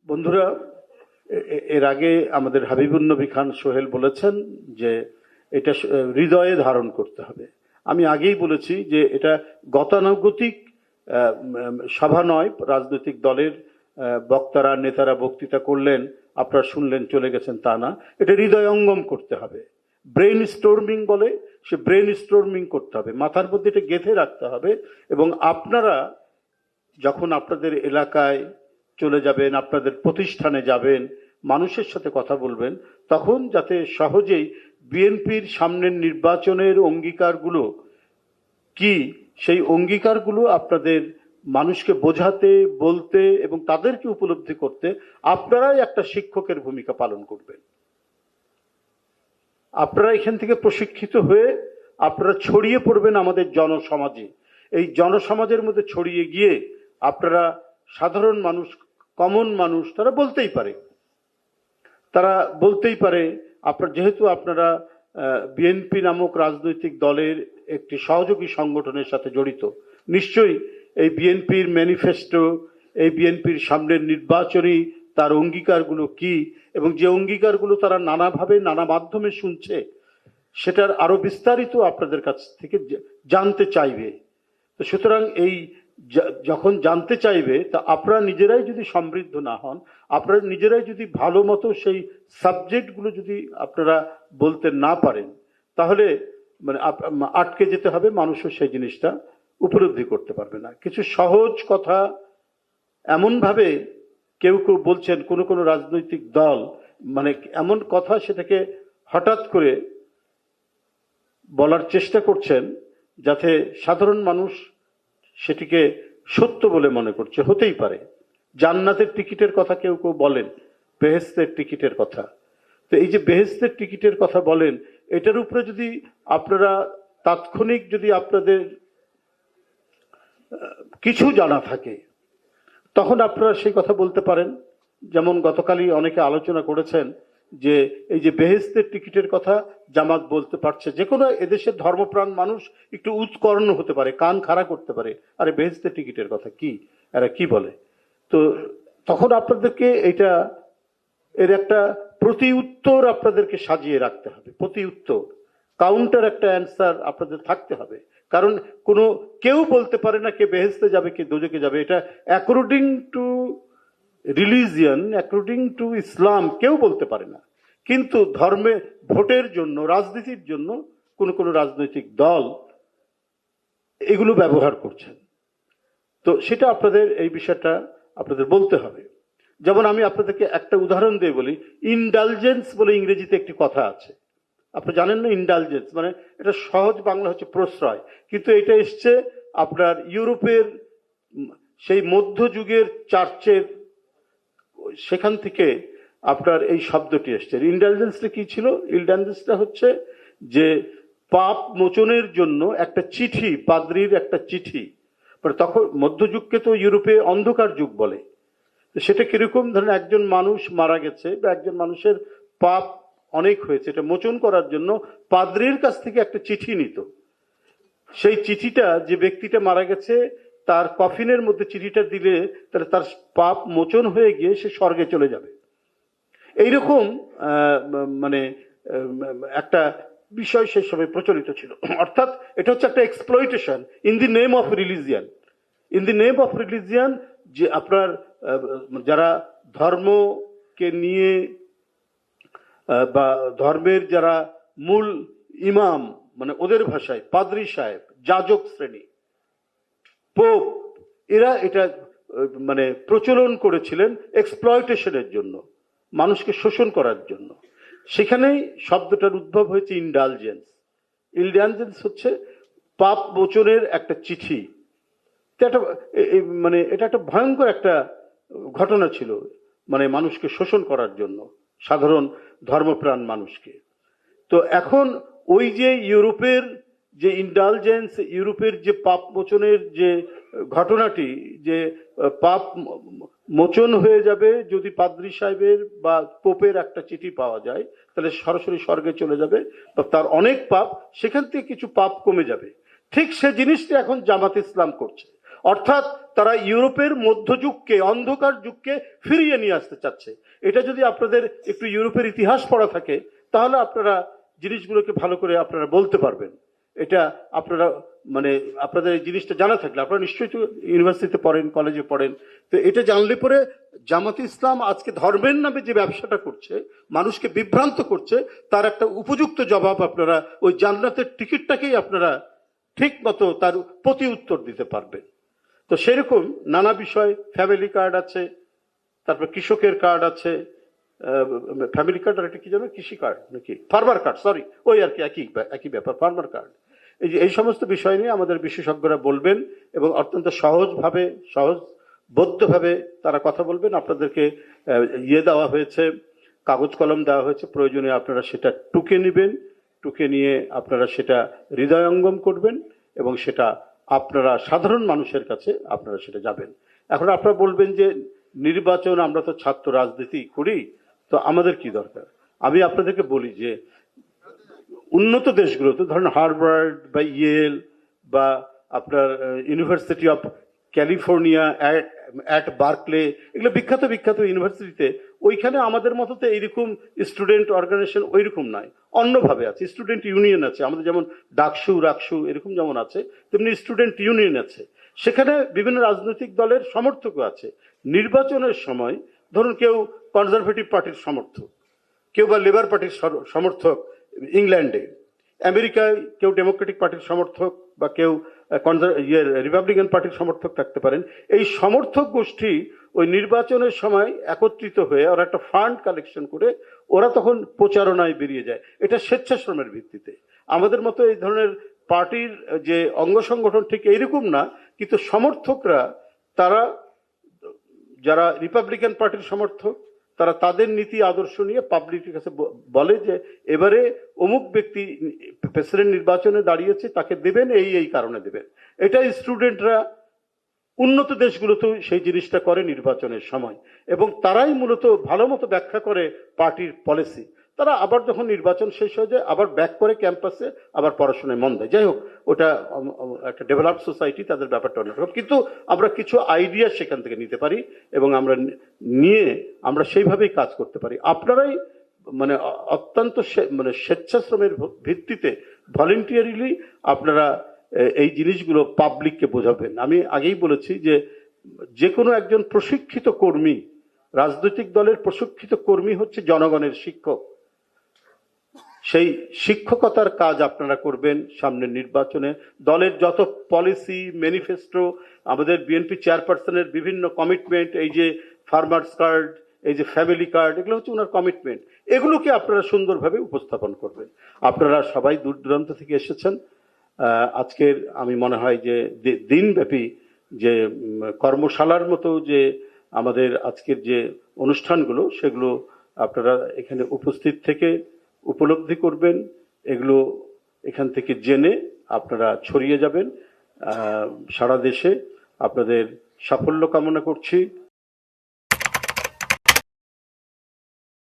বন্ধুরা, এর আগে আমাদের হাবিবুন নবী খান সোহেল বলেছেন যে এটা হৃদয়ে ধারণ করতে হবে। আমি আগেই বলেছি যে এটা গতানুগতিক সভা নয়, রাজনৈতিক দলের বক্তারা নেতারা বক্তৃতা করলেন, আপনারা শুনলেন চলে গেছেন, তা না। এটা হৃদয়ঙ্গম করতে হবে। ব্রেন স্টোর্মিং বলে, সে ব্রেন স্টোর্মিং করতে হবে, মাথার মধ্যে এটা গেঁথে রাখতে হবে। এবং আপনারা যখন আপনাদের এলাকায় চলে যাবেন, আপনাদের প্রতিষ্ঠানে যাবেন, মানুষের সাথে কথা বলবেন, তখন যাতে সহজেই বিএনপির সামনের নির্বাচনের অঙ্গীকারগুলো কি, সেই অঙ্গীকারগুলো আপনাদের মানুষকে বোঝাতে, বলতে এবং তাদেরকে উপলব্ধি করতে আপনারাই একটা শিক্ষকের ভূমিকা পালন করবেন। আপনারা এখান থেকে প্রশিক্ষিত হয়ে আপনারা ছড়িয়ে পড়বেন আমাদের জনসমাজে। এই জনসমাজের মধ্যে ছড়িয়ে গিয়ে আপনারা সাধারণ মানুষ, কমন মানুষ, তারা বলতেই পারে আপনার, যেহেতু আপনারা বিএনপি নামক রাজনৈতিক দলের একটি সহযোগী সংগঠনের সাথে জড়িত, নিশ্চয়ই এই বিএনপির ম্যানিফেস্টো, এই বিএনপির সামনের নির্বাচনী তার অঙ্গীকারগুলো কি এবং যে অঙ্গীকারগুলো তারা নানাভাবে নানা মাধ্যমে শুনছে, সেটার আরো বিস্তারিত আপনাদের কাছ থেকে জানতে চাইবে। তো সুতরাং এই যখন জানতে চাইবে, তা আপনারা নিজেরাই যদি সমৃদ্ধ না হন, আপনারা নিজেরাই যদি ভালো মতো সেই সাবজেক্টগুলো যদি আপনারা বলতে না পারেন, তাহলে মানে আটকে যেতে হবে, মানুষও সেই জিনিসটা উপলব্ধি করতে পারবে না। কিছু সহজ কথা এমনভাবে কেউ কেউ বলছেন, কোন রাজনৈতিক দল মানে এমন কথা সেটাকে হঠাৎ করে বলার চেষ্টা করছেন যাতে সাধারণ মানুষ সেটিকে সত্য বলে মনে করছে। হতেই পারে জান্নাতের টিকিটের কথা কেউ কেউ বলেন, বেহেশতের টিকিটের কথা। তো এই যে বেহেশতের টিকিটের কথা বলেন, এটার উপরে যদি আপনারা তাৎক্ষণিক যদি আপনাদের কিছু জানা থাকে, তখন আপনারা সেই কথা বলতে পারেন। যেমন গতকালই অনেকে আলোচনা করেছেন যে এই যে বেহেশতের টিকিটের কথা জামাত বলতে পারছে, যে কোনো এদেশের ধর্মপ্রাণ মানুষ একটু উৎকর্ণ হতে পারে, কান খাড়া করতে পারে, আরে বেহেশতের টিকিটের কথা কি, এরা কি বলে। তো তখন আপনাদেরকে এটা এর একটা প্রতি উত্তর আপনাদেরকে সাজিয়ে রাখতে হবে, প্রতি উত্তর, কাউন্টার একটা অ্যান্সার আপনাদের থাকতে হবে। কারণ কেউ বলতে পারে না কে বেহেশতে যাবে কে দোজখে যাবে, এটা according to religion, according to ইসলাম কেউ বলতে পারে না। কিন্তু ধর্মে, ভোটের জন্য, রাজনীতির জন্য কোন রাজনৈতিক দল এগুলো ব্যবহার করছেন। তো সেটা আপনাদের, এই বিষয়টা আপনাদের বলতে হবে। যেমন আমি আপনাদেরকে একটা উদাহরণ দিয়ে বলি, ইনডালজেন্স বলে ইংরেজিতে একটি কথা আছে, আপনি জানেন না? ইনডালজেন্স মানে, এটা সহজ বাংলা হচ্ছে প্রশ্রয়, কিন্তু এটা এসছে আপনার ইউরোপের সেই মধ্যযুগের চার্চের সেখান থেকে আপনার এই শব্দটি এসছে। ইনডালজেন্সটা কি ছিল? ইনডালজেন্সটা হচ্ছে যে পাপ মোচনের জন্য একটা চিঠি, পাদ্রির একটা চিঠি। তখন মধ্যযুগকে তো ইউরোপে অন্ধকার যুগ বলে। সেটা কিরকম, ধরেন একজন মানুষ মারা গেছে বা একজন মানুষের পাপ অনেক হয়েছে, এটা মোচন করার জন্য পাদ্রির কাছ থেকে একটা চিঠি নিত। সেই চিঠিটা, যে ব্যক্তিটা মারা গেছে তার কফিনের মধ্যে চিঠিটা দিলে তাহলে তার পাপ মোচন হয়ে গিয়ে সে স্বর্গে চলে যাবে। এইরকম মানে একটা বিষয় সেই সময় প্রচলিত ছিল। অর্থাৎ এটা হচ্ছে একটা exploitation in the name of religion. In the name of religion, যে আপনার যারা ধর্মকে নিয়ে বা ধর্মের যারা মূল ইমাম, মানে ওদের ভাষায় পাদ্রী সাহেব, যাজক শ্রেণী, পোপ, এরা এটা মানে প্রচলন করেছিলেন এক্সপ্লয়টেশনের জন্য, মানুষকে শোষণ করার জন্য। সেখানেই শব্দটার উদ্ভব হয়েছে ইনডালজেন্স। ইনডালজেন্স হচ্ছে পাপ মোচনের একটা চিঠি। মানে এটা একটা ভয়ঙ্কর একটা ঘটনা ছিল, মানে মানুষকে শোষণ করার জন্য, সাধারণ ধর্মপ্রাণ মানুষকে। তো এখন ওই যে ইউরোপের যে ইনডালজেন্স, ইউরোপের যে পাপ মোচনের যে ঘটনাটি, যে পাপ মোচন হয়ে যাবে যদি পাদ্রী সাহেবের বা পোপের একটা চিঠি পাওয়া যায়, তাহলে সরাসরি স্বর্গে চলে যাবে, বা তার অনেক পাপ, সেখান থেকে কিছু পাপ কমে যাবে। ঠিক সে জিনিসটা এখন জামাত ইসলাম করছে। অর্থাৎ তারা ইউরোপের মধ্যযুগকে, অন্ধকার যুগকে ফিরিয়ে নিয়ে আসতে চাচ্ছে। এটা যদি আপনাদের একটু ইউরোপের ইতিহাস পড়া থাকে তাহলে আপনারা জিনিসগুলোকে ভালো করে আপনারা বলতে পারবেন। এটা আপনারা মানে আপনাদের এই জিনিসটা জানা থাকলে, আপনারা নিশ্চয়ই তো ইউনিভার্সিটিতে পড়েন, কলেজে পড়েন, তো এটা জানলে পরে জামাতে ইসলাম আজকে ধর্মের নামে যে ব্যবসাটা করছে, মানুষকে বিভ্রান্ত করছে, তার একটা উপযুক্ত জবাব আপনারা ওই জান্নাতের টিকিটটাকেই আপনারা ঠিক মতো তার প্রতি উত্তর দিতে পারবেন। তো সেরকম নানা বিষয়, ফ্যামিলি কার্ড আছে, তারপর কৃষকের কার্ড আছে, ফ্যামিলি কার্ড আর একটা কি জানো, কৃষি কার্ড নাকি ফার্মার কার্ড, সরি ওই আর কি একই ব্যাপার, ফার্মার কার্ড। এই যে এই সমস্ত বিষয় নিয়ে আমাদের বিশেষজ্ঞরা বলবেন এবং অত্যন্ত সহজবোধ্যভাবে তারা কথা বলবেন। আপনাদেরকে দেওয়া হয়েছে, কাগজ কলম দেওয়া হয়েছে, প্রয়োজনে আপনারা সেটা টুকে নেবেন, টুকে নিয়ে আপনারা সেটা হৃদয়ঙ্গম করবেন এবং সেটা আপনারা সাধারণ মানুষের কাছে আপনারা সেটা যাবেন। এখন আপনারা বলবেন যে নির্বাচন, আমরা তো ছাত্র রাজনীতি করি, তো আমাদের কি দরকার? আমি আপনাদেরকে বলি যে উন্নত দেশগুলোতে, ধরেন হার্ভার্ড বা ইয়েল বা আপনার university of California at Berkeley, এগুলো বিখ্যাত বিখ্যাত ইউনিভার্সিটিতে, ওইখানে আমাদের মতো তো এইরকম স্টুডেন্ট অর্গানাইজেশন ওইরকম নাই, অন্যভাবে আছে। স্টুডেন্ট ইউনিয়ন আছে, আমাদের যেমন ডাকসু রাকসু এরকম যেমন আছে, তেমনি স্টুডেন্ট ইউনিয়ন আছে। সেখানে বিভিন্ন রাজনৈতিক দলের সমর্থকও আছে। নির্বাচনের সময় ধরুন কেউ কনজারভেটিভ পার্টির সমর্থক, কেউ বা লেবার পার্টির সমর্থক ইংল্যান্ডে, আমেরিকায় কেউ ডেমোক্রেটিক পার্টির সমর্থক বা কেউ রিপাবলিকান পার্টির সমর্থক থাকতে পারেন। এই সমর্থক গোষ্ঠী ওই নির্বাচনের সময় একত্রিত হয়ে ওরা একটা ফান্ড কালেকশন করে ওরা তখন প্রচারণায় বেরিয়ে যায়। এটা স্বেচ্ছাশ্রমের ভিত্তিতে। আমাদের মতো এই ধরনের পার্টির যে অঙ্গ সংগঠন ঠিক এইরকম না, কিন্তু সমর্থকরা তারা যারা রিপাবলিকান পার্টির সমর্থক, তারা তাদের নীতি আদর্শ নিয়ে পাবলিকের কাছে বলে যে এবারে অমুক ব্যক্তি প্রেসিডেন্ট নির্বাচনে দাঁড়িয়েছে, তাকে দেবেন এই কারণে দেবেন। এটা স্টুডেন্টরা উন্নত দেশগুলোতেও সেই জিনিসটা করে নির্বাচনের সময়, এবং তারাই মূলত ভালো মতো ব্যাখ্যা করে পার্টির পলিসি। তারা আবার যখন নির্বাচন শেষ হয়ে যায় আবার ব্যাক করে ক্যাম্পাসে আবার পড়াশোনায় মন দেয়। যাই হোক, ওটা একটা ডেভেলপড সোসাইটি, তাদের ব্যাপারটা অন্যরকম, কিন্তু আমরা কিছু আইডিয়া সেখান থেকে নিতে পারি এবং আমরা নিয়ে আমরা সেইভাবেই কাজ করতে পারি। আপনারাই মানে অত্যন্ত মানে স্বেচ্ছাশ্রমের ভিত্তিতে ভলেন্টিয়ারিলি আপনারা এই জিনিসগুলো পাবলিককে বোঝাবেন। আমি আগেই বলেছি যে কোনো একজন প্রশিক্ষিত কর্মী, রাজনৈতিক দলের প্রশিক্ষিত কর্মী হচ্ছে জনগণের শিক্ষক। সেই শিক্ষকতার কাজ আপনারা করবেন সামনের নির্বাচনে। দলের যত পলিসি, ম্যানিফেস্টো, আমাদের বিএনপি চেয়ারপারসনের বিভিন্ন কমিটমেন্ট, এই যে ফার্মার্স কার্ড, এই যে ফ্যামিলি কার্ড, এগুলো হচ্ছে ওনার কমিটমেন্ট। এগুলোকে আপনারা সুন্দরভাবে উপস্থাপন করবেন। আপনারা সবাই দূর দূরান্ত থেকে এসেছেন। আজকের আমি মনে হয় যে দিনব্যাপী যে কর্মশালার মতো যে আমাদের আজকের যে অনুষ্ঠানগুলো, সেগুলো আপনারা এখানে উপস্থিত থেকে উপলব্ধি করবেন, এগুলো এখান থেকে জেনে আপনারা ছড়িয়ে যাবেন সারা দেশে। আপনাদের সাফল্য কামনা করছি।